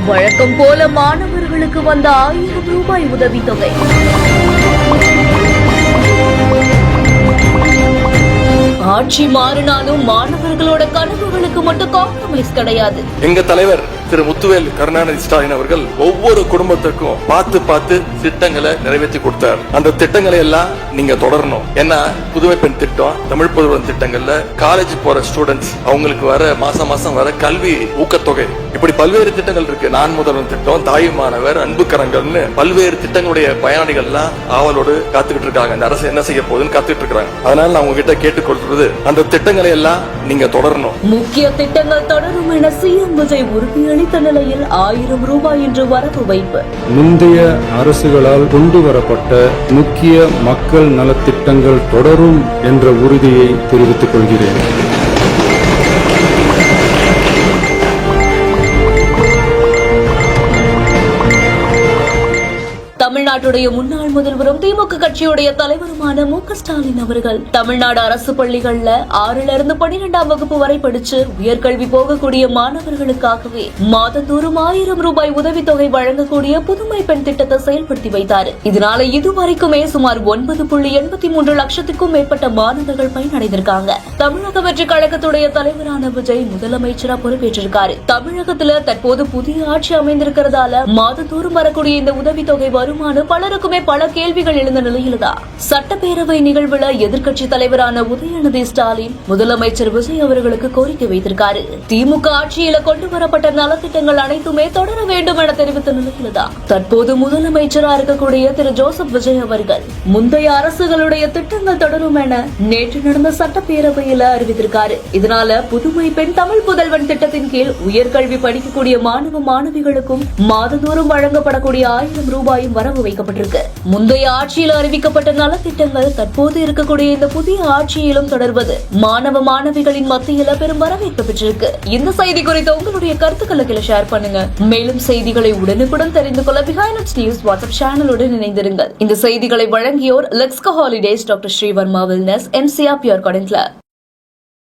வழக்கம் போல மாணவர்களுக்கு வந்த 1000 ரூபாய் உதவித்தொகை. ஆட்சி மாறினாலும் மாணவர்களோட கனவுகளுக்கு மட்டும் காம்ப்ரமைஸ் கிடையாது. எங்க தலைவர் திரு முத்துவேல் கருணாநிதி ஸ்டாலின் அவர்கள் ஒவ்வொரு குடும்பத்துக்கும் பார்த்து திட்டங்களை நிறைவேற்றி கொடுத்தார். அந்த திட்டங்களை எல்லாம் நீங்க தொடரணும். ஏன்னா புதுமை பெண் திட்டம், தமிழ் புதுவன் திட்டங்கள்ல காலேஜ் போற ஸ்டூடெண்ட்ஸ் அவங்களுக்கு வர மாசம் வர கல்வி ஊக்கத்தொகை, இப்படி பல்வேறு திட்டங்கள் இருக்கு. நான் முதல்வன் திட்டம், தாயுமானவர், அன்பு கரங்கள்னு பல்வேறு திட்டங்களுடைய பயனாளிகள் எல்லாம் ஆவலோடு காத்துக்கிட்டு இருக்காங்க. இந்த அரசு என்ன செய்ய போகுதுன்னு காத்துக்கிட்டு இருக்காங்க. அதனால நான் உங்ககிட்ட கேட்டுக்கொள்றது, அந்த திட்டங்களை எல்லாம் நீங்க தொடரணும். முக்கிய திட்டங்கள் தொடரும் என சிஎம் விஜய் உறுதியளித்த நிலையில் 1000 ரூபாய் என்று வரவு வைப்பு. முந்தைய அரசுகளால் கொண்டு வரப்பட்ட முக்கிய மக்கள் நலத்திட்டங்கள் தொடரும் என்ற உறுதியை தெரிவித்துக் கொள்கிறேன். தமிழ்நாட்டுடைய முன்னாள் முதல்வரும் திமுக கட்சியுடைய தலைவருமான மு.க. ஸ்டாலின் அவர்கள் தமிழ்நாடு அரசு பள்ளிகள்ல 6லிருந்து 12ஆம் வகுப்பு வரை படிச்சு உயர்கல்வி போகக்கூடிய மாணவர்களுக்காகவே மாதந்தோறும் 1000 ரூபாய் உதவித்தொகை வழங்கக்கூடிய புதுமை பெண் திட்டத்தை செயல்படுத்தி வைத்தார். இதனால இதுவரைக்குமே சுமார் 9.83 லட்சத்துக்கும் மேற்பட்ட மாணவர்கள் பயனடைந்திருக்காங்க. தமிழக வெற்றி கழகத்துடைய தலைவரான விஜய் முதலமைச்சரா பொறுப்பேற்றிருக்காரு. தமிழகத்துல தற்போது புதிய ஆட்சி அமைந்திருக்கிறதால மாதந்தோறும் வரக்கூடிய இந்த உதவித்தொகை வருமான பலருக்குமே பல கேள்விகள் எழுந்த நிலையில்தான் சட்டப்பேரவை நிகழ்வுல எதிர்க்கட்சி தலைவரான உதயநிதி ஸ்டாலின் முதலமைச்சர் விஜய் அவர்களுக்கு கோரிக்கை வைத்திருக்காரு. திமுக ஆட்சியில கொண்டு வரப்பட்ட நலத்திட்டங்கள் அனைத்துமே தொடர வேண்டும் என தெரிவித்த நிலையில்தான் தற்போது முதலமைச்சரா இருக்கக்கூடிய திரு ஜோசப் விஜய் அவர்கள் முந்தைய அரசுகளுடைய திட்டங்கள் தொடரும் என நேற்று நடந்த சட்டப்பேரவையில அறிவித்திருக்காரு. இதனால புதுமை பெண் தமிழ் புதல்வன் திட்டத்தின் கீழ் உயர்கல்வி படிக்கக்கூடிய மாணவ மாணவிகளுக்கும் மாதந்தோறும் வழங்கப்படக்கூடிய 1000 ரூபாயும் வரவு வைக்கப்பட்டிருக்கு. முந்தைய ஆட்சியில் அறிவிக்கப்பட்ட நலத்திட்டங்கள் தற்போது இருக்கக்கூடிய இந்த புதிய ஆட்சியிலும் தொடர்வது மாணவ மாணவிகளின் மத்தியில பெரும் வரவேற்பு பெற்றிருக்கு. இந்த செய்தி குறித்த உங்களுடைய கருத்துக்களை ஷேர் பண்ணுங்க. மேலும் செய்திகளை உடனுக்குடன் தெரிந்து கொள்ள பிஹைண்ட் நியூஸ் வாட்ஸ்அப் சேனலுடன் இணைந்திருங்கள். இந்த செய்திகளை வழங்கியோர் Lexco Holidays, doctor Srivarma Wellness, MCR Pure Garden club.